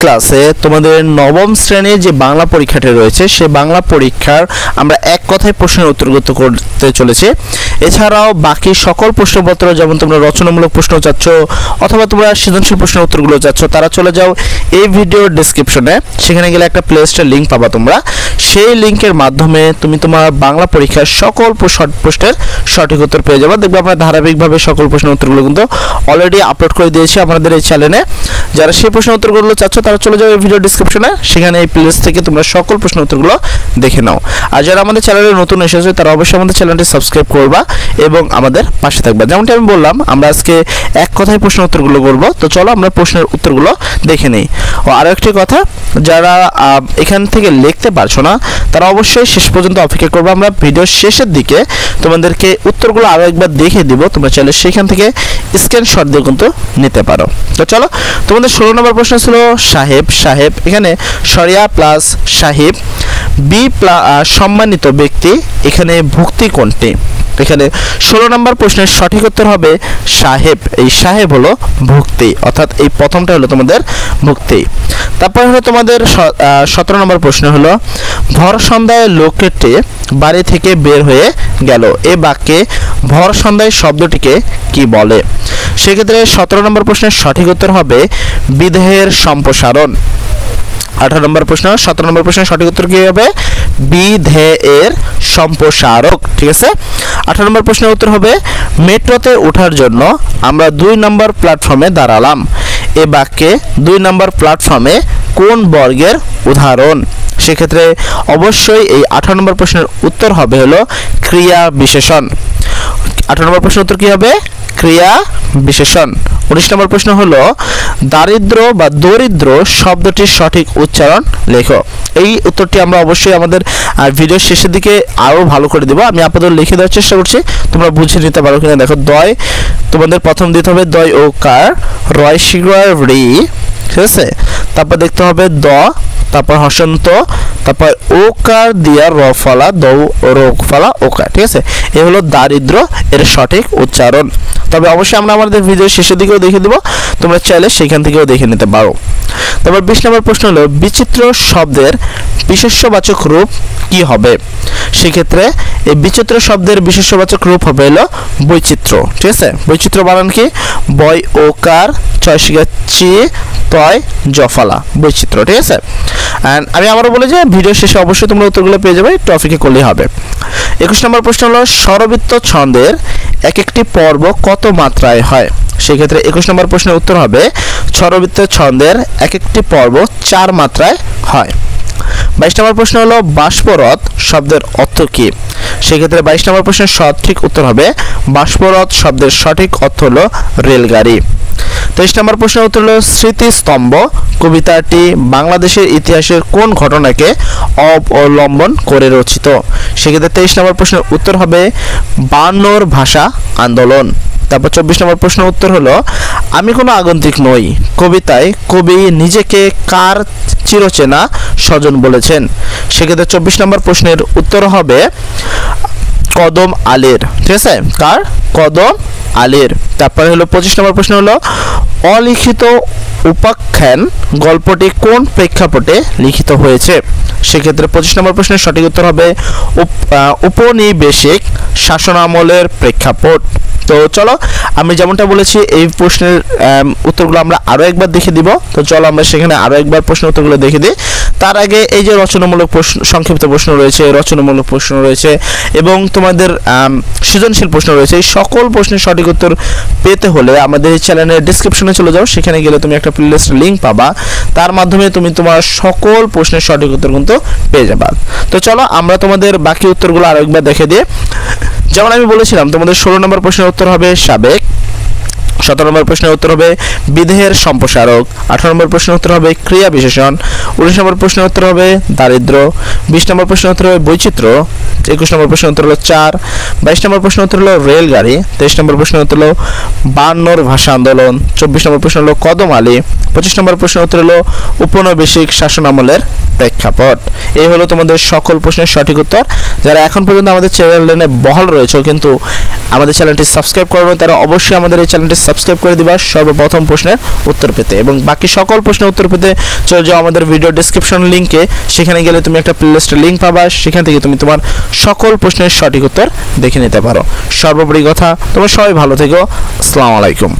ক্লাসে তোমাদের নবম শ্রেণীর যে বাংলা পরীক্ষাটি রয়েছে সেই বাংলা পরীক্ষার আমরা এক কথায় প্রশ্নের উত্তরগত করতে চলেছি। এছাড়াও বাকি সকল প্রশ্নপত্র, যেমন তোমরা রচনামূলক প্রশ্ন চাচ্ছ অথবা তোমরা সৃজনশীল প্রশ্নের উত্তরগুলো চাচ্ছ, তারা চলে যাও এই ভিডিওর ডেসক্রিপশনে। সেখানে গেলে একটা প্লেলিস্টের লিঙ্ক পাবা তোমরা। সেই লিঙ্কের মাধ্যমে তুমি তোমার বাংলা পরীক্ষার সকল প্রশ্নের সঠিক উত্তর পেয়ে যাবে। দেখবে আমরা ধারাবাহিকভাবে সকল প্রশ্নের উত্তরগুলো কিন্তু অলরেডি আপলোড করে দিয়েছি আমাদের এই চ্যানেলে। যারা সেই প্রশ্নের উত্তরগুলো চাচ্ছ তারা চলে যাও এই ভিডিও ডেসক্রিপশনে, সেখানে এই প্লেলিস্ট থেকে তোমরা সকল প্রশ্নের উত্তরগুলো দেখে নাও। আর যারা আমাদের চ্যানেলে নতুন এসেছে তারা অবশ্যই আমাদের চ্যানেলটি সাবস্ক্রাইব করবা এবং আমাদের পাশে থাকবা। যেমনটি আমি বললাম, আমরা আজকে এক কথায় প্রশ্নের উত্তরগুলো করব। তো চলো আমরা প্রশ্নের উত্তরগুলো দেখে নিই। ও আরও একটি কথা, যারা এখান থেকে লিখতে পারছো না তারা অবশ্যই শেষ পর্যন্ত অপেক্ষা করবে। আমরা ভিডিওর শেষের দিকে তোমাদেরকে উত্তরগুলো আরও একবার দেখে দিব, তোমরা চাইলে সেখান থেকে স্ক্রিনশট দিয়ে কিন্তু নিতে পারো। তো চলো, তোমাদের 16 নম্বর প্রশ্ন ছিল সাহেব। সাহেব এখানে সরিয়া প্লাস সাহেব, বি সম্মানিত ব্যক্তি, এখানে ভুক্তি কোনটি? এখানে 16 নম্বর প্রশ্নের সঠিক উত্তর হবে সাহেব। এই সাহেব হলো ভুক্তি, অর্থাৎ এই প্রথমটা হলো তোমাদের ভুক্তি। তারপর হলো তোমাদের 17 নম্বর প্রশ্ন হলো ভর সন্ধ্যায় লোকটি বাড়ি থেকে বের হয়ে গেল, এ বাক্যে ভর সন্ধ্যায় শব্দটিকে কি বলে? সেক্ষেত্রে 17 নম্বর প্রশ্নের সঠিক উত্তর হবে বিদেহের সম্প্রসারণ। 18 নম্বর প্রশ্ন, 17 নম্বর প্রশ্নের সঠিক উত্তর কি হবে? বিধেয়ের সম্প্রসারক। ঠিক আছে। 18 নম্বর প্রশ্নের উত্তর হবে মেট্রোতে ওঠার জন্য আমরা 2 নম্বর প্ল্যাটফর্মে দাঁড়ালাম, এ বাক্যে 2 নম্বর প্ল্যাটফর্মে কোন বর্গের উদাহরণ? সেক্ষেত্রে অবশ্যই এই 18 নম্বর প্রশ্নের উত্তর হবে হলো ক্রিয়া বিশেষণ। 18 নম্বর প্রশ্নের উত্তর কি হবে? ক্রিয়া বিশেষণ। 19 নম্বর প্রশ্ন হলো দারিদ্র বা দরিদ্র শব্দটির সঠিক উচ্চারণ লেখো। এই উত্তরটি আমরা অবশ্যই আমাদের ভিডিওর শেষের দিকে আরও ভালো করে দেবো। আমি আপাতত লিখে দেওয়ার চেষ্টা করছি, তোমরা বুঝে নিতে পারো কিনা দেখো। দয় তোমাদের প্রথম দিতে হবে দয় ও কার, রয় শিগর রি, ঠিক আছে। তারপর দেখতে হবে দ, তারপর হসন্ত, তারপর ওকার দিয়া র ফলা, দৌ রোগ ফলা ওকার। ঠিক আছে, এ হলো দারিদ্র এর সঠিক উচ্চারণ। তবে অবশ্যই আমরা আমাদের ভিডিওর শেষের দিকেও দেখে দেবো, তোমরা চাইলে সেখান থেকেও দেখে নিতে পারো। তারপর 20 নম্বর প্রশ্ন হলো বিচিত্র শব্দের বিশেষ্যবাচক রূপ কি হবে? সেক্ষেত্রে এই বিচিত্র শব্দের বিশেষ্যবাচক রূপ হবে হলো বৈচিত্র্য। ঠিক আছে, বৈচিত্র্য বানান কি? বয় ওকার, ছয় শিগার চি, তয় জফলা, বৈচিত্র্য। ঠিক আছে। অ্যান্ড আমি আবারও বলি যে ভিডিও শেষে অবশ্যই তোমরা উত্তরগুলো পেয়ে যাবে, টপিকে করলেই হবে। 21 নম্বর প্রশ্ন হলো স্বরবৃত্ত ছন্দের এক একটি পর্ব কত মাত্রায় হয়? সেক্ষেত্রে 21 নম্বর প্রশ্নের উত্তর হবে স্বরবৃত্ত ছন্দের এক একটি পর্ব 4 মাত্রায় হয়। 22 নম্বর প্রশ্ন হলো বাষ্পরথ শব্দের অর্থ কি? সেক্ষেত্রে 22 নম্বর প্রশ্নের সঠিক উত্তর হবে বাষ্পরথ শব্দের সঠিক অর্থ হলো রেলগাড়ি। 23 নম্বর প্রশ্নের উত্তর হলো স্মৃতিস্তম্ভ কবিতাটি বাংলাদেশের ইতিহাসের কোন ঘটনাকে অবলম্বন করে রচিত? সেক্ষেত্রে 23 নম্বর প্রশ্নের উত্তর হবে 52 ভাষা আন্দোলন। তারপর 24 নম্বর প্রশ্নের উত্তর হলো আমি কোনো আগন্তুক নই কবিতায় কবি নিজেকে কার চিরচেনা স্বজন বলেছেন? সেক্ষেত্রে 24 নম্বর প্রশ্নের উত্তর হবে কদম আলীর। ঠিক আছে, কার? কদম আলীর। তারপরে হলো 25 নম্বর প্রশ্ন হলো অলিখিত উপাখ্যান গল্পটি কোন প্রেক্ষাপটে লিখিত হয়েছে? সেক্ষেত্রে 25 নম্বর প্রশ্নের সঠিক উত্তর হবে উপনিবেশিক শাসনামলের প্রেক্ষাপট। তো চলো, আমি যেমনটা বলেছি এই প্রশ্নের উত্তরগুলো আমরা আরও একবার দেখে দিব। তো চলো আমরা সেখানে আরও একবার প্রশ্নের উত্তরগুলো দেখে দিই। তার আগে এই যে রচনামূলক প্রশ্ন, সংক্ষিপ্ত প্রশ্ন রয়েছে, রচনামূলক প্রশ্ন রয়েছে এবং তোমাদের সৃজনশীল প্রশ্ন রয়েছে, এই সকল প্রশ্নের সঠিক উত্তর পেতে হলে আমাদের এই চ্যানেলের ডিসক্রিপশনে চলে যাও। সেখানে গেলে তুমি একটা প্লেলিস্ট লিঙ্ক পাবা, তার মাধ্যমে তুমি তোমার সকল প্রশ্নের সঠিক উত্তর কিন্তু পেয়ে যাবা। তো চলো আমরা তোমাদের বাকি উত্তরগুলো আরও একবার দেখে দিই। যেমন আমি বলেছিলাম তোমাদের 16 নম্বর প্রশ্নের উত্তর হবে সাবেক, 17 নম্বর প্রশ্নের উত্তর হবে বিদেহের সম্প্রসারক, 18 নম্বর প্রশ্নের উত্তর হবে ক্রিয়া বিশেষণ, 19 নম্বর প্রশ্নের উত্তর হবে দারিদ্র, 20 নম্বর প্রশ্নের উত্তর হবে বৈচিত্র্য, 21 নম্বর প্রশ্নের উত্তর হলো 4, 22 নম্বর প্রশ্নের উত্তর হলো রেলগাড়ি, 23 নম্বর প্রশ্নের উত্তর হলো 52 ভাষা আন্দোলন, 24 নম্বর প্রশ্ন হলো কদম আলী, 25 নম্বর প্রশ্নের উত্তর হলো উপনিবেশিক শাসনামলের প্রেক্ষাপট। এই হলো তোমাদের সকল প্রশ্নের সঠিক উত্তর। যারা এখন পর্যন্ত আমাদের চ্যানেলে বহাল রয়েছে কিন্তু আমাদের চ্যানেলটি সাবস্ক্রাইব করবে, তারা অবশ্যই আমাদের এই চ্যানেলটি সাবস্ক্রাইব করে দিবা সর্বপ্রথম প্রশ্নের উত্তর পেতে, এবং বাকি সকল প্রশ্নের উত্তর পেতে চলে যাও আমাদের ভিডিও ডেসক্রিপশন লিঙ্কে। সেখানে গেলে তুমি একটা প্লেলিস্টের লিঙ্ক পাবা, সেখান থেকে তুমি তোমার সকল প্রশ্নের সঠিক উত্তর দেখে নিতে পারো। সর্বোপরি কথা, তোমরা সবাই ভালো থেকো। আসসালামু আলাইকুম।